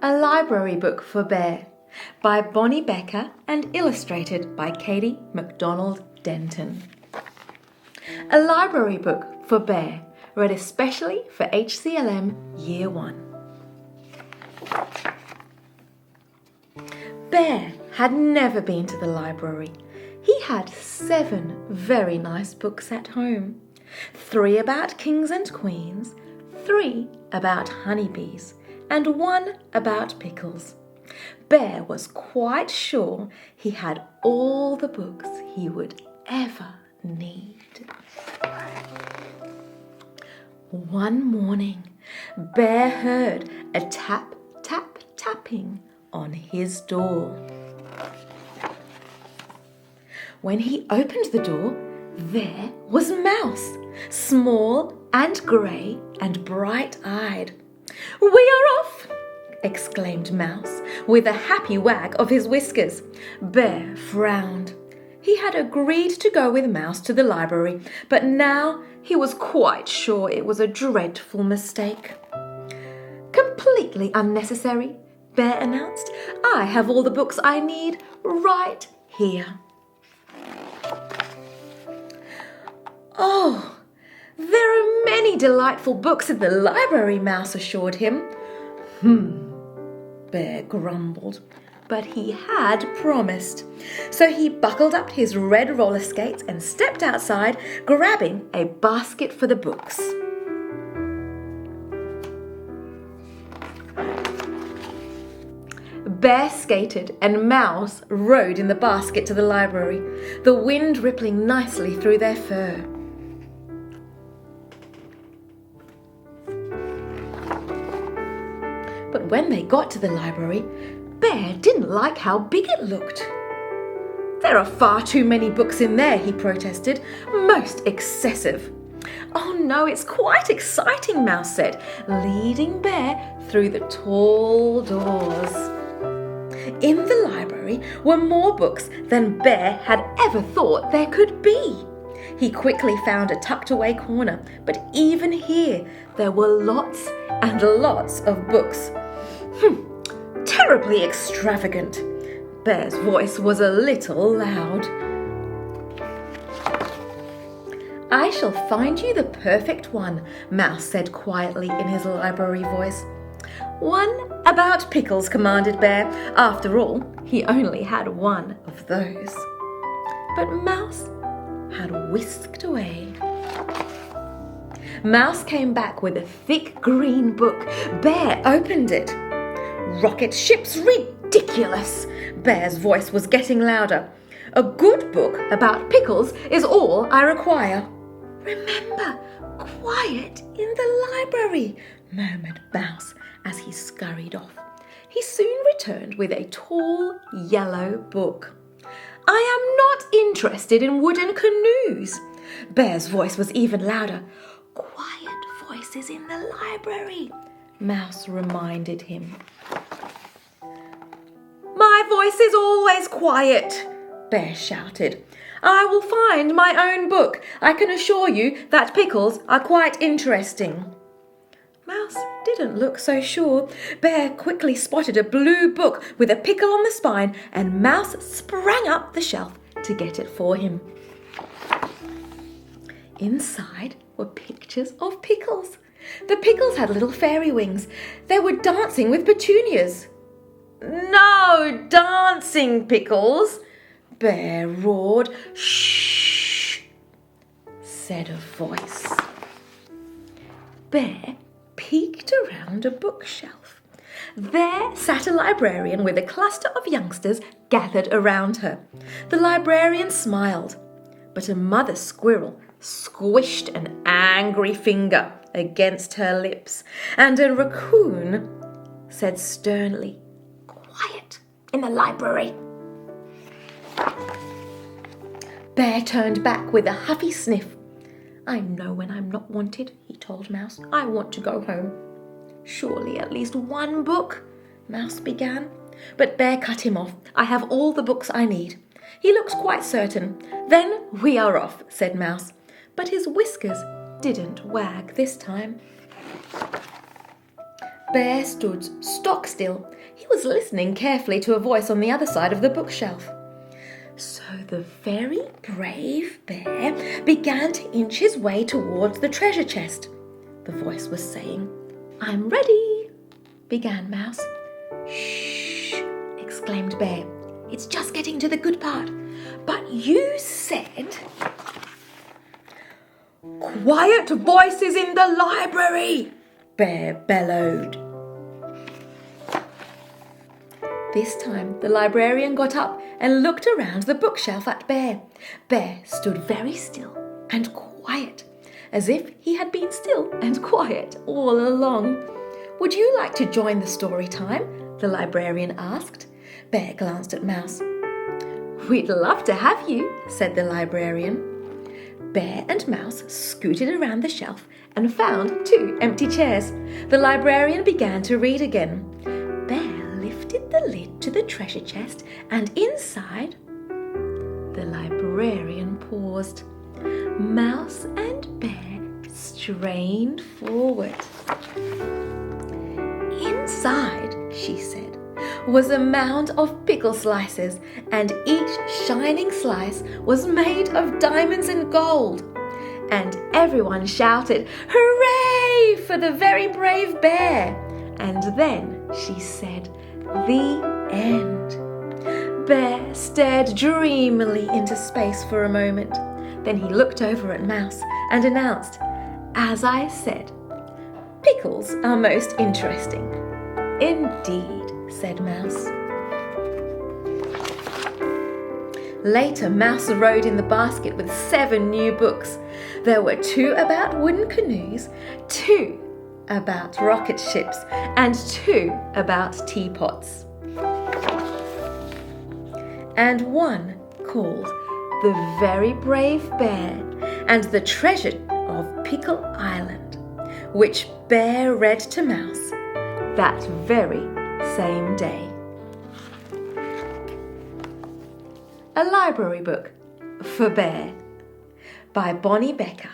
A Library Book for Bear by Bonnie Becker and illustrated by Katie MacDonald Denton. A Library Book for Bear, read especially for HCLM Year 1. Bear had never been to the library. He had 7 very nice books at home. 3 about kings and queens, 3 about honeybees, and 1 about pickles. Bear was quite sure he had all the books he would ever need. One morning, Bear heard a tap, tap, tapping on his door. When he opened the door, there was Mouse, small and grey and bright-eyed. "We are off!" exclaimed Mouse, with a happy wag of his whiskers. Bear frowned. He had agreed to go with Mouse to the library, but now he was quite sure it was a dreadful mistake. "Completely unnecessary," Bear announced. "I have all the books I need right here." "Oh, there are many delightful books in the library," Mouse assured him. Bear grumbled, but he had promised. So he buckled up his red roller skates and stepped outside, grabbing a basket for the books. Bear skated and Mouse rode in the basket to the library, the wind rippling nicely through their fur. But when they got to the library, Bear didn't like how big it looked. "There are far too many books in there," he protested. "Most excessive." "Oh no, it's quite exciting," Mouse said, leading Bear through the tall doors. In the library were more books than Bear had ever thought there could be. He quickly found a tucked-away corner, but even here there were lots and lots of books. Terribly extravagant. Bear's voice was a little loud. "I shall find you the perfect one," Mouse said quietly in his library voice. "One about pickles," commanded Bear. After all, he only had 1 of those. But Mouse had whisked away. Mouse came back with a thick green book. Bear opened it. "Rocket ships, ridiculous!" Bear's voice was getting louder. "A good book about pickles is all I require." "Remember, quiet in the library," murmured Mouse as he scurried off. He soon returned with a tall yellow book. "I am not interested in wooden canoes." Bear's voice was even louder. "Quiet voices in the library," Mouse reminded him. "My voice is always quiet," Bear shouted. "I will find my own book. I can assure you that pickles are quite interesting." Mouse didn't look so sure. Bear quickly spotted a blue book with a pickle on the spine, and Mouse sprang up the shelf to get it for him. Inside were pictures of pickles. The pickles had little fairy wings. They were dancing with petunias. "No dancing, Pickles!" Bear roared. "Shh!" said a voice. Bear peeked around a bookshelf. There sat a librarian with a cluster of youngsters gathered around her. The librarian smiled, but a mother squirrel squished an angry finger against her lips, and a raccoon said sternly, "Quiet in the library." Bear turned back with a huffy sniff. "I know when I'm not wanted," he told Mouse. "I want to go home." "Surely at least 1 book," Mouse began. But Bear cut him off. "I have all the books I need." He looked quite certain. "Then we are off," said Mouse. But his whiskers didn't wag this time. Bear stood stock still, was listening carefully to a voice on the other side of the bookshelf. So the very brave bear began to inch his way towards the treasure chest. The voice was saying, "I'm ready," began Mouse. "Shh," exclaimed Bear. "It's just getting to the good part. But you said..." "Quiet voices in the library," Bear bellowed. This time the librarian got up and looked around the bookshelf at Bear. Bear stood very still and quiet, as if he had been still and quiet all along. "Would you like to join the story time?" the librarian asked. Bear glanced at Mouse. "We'd love to have you," said the librarian. Bear and Mouse scooted around the shelf and found 2 empty chairs. The librarian began to read again. Bear lifted the lid to the treasure chest, and inside... The librarian paused. Mouse and Bear strained forward. "Inside," she said, "was a mound of pickle slices, and each shining slice was made of diamonds and gold." And everyone shouted, "Hooray for the very brave bear!" And then she said, "The end." Bear stared dreamily into space for a moment. Then he looked over at Mouse and announced, "As I said, pickles are most interesting." "Indeed," said Mouse. Later, Mouse rode in the basket with 7 new books. There were 2 about wooden canoes, 2 about rocket ships, and 2 about teapots. And 1 called The Very Brave Bear and the Treasure of Pickle Island, which Bear read to Mouse that very same day. A Library Book for Bear by Bonnie Becker.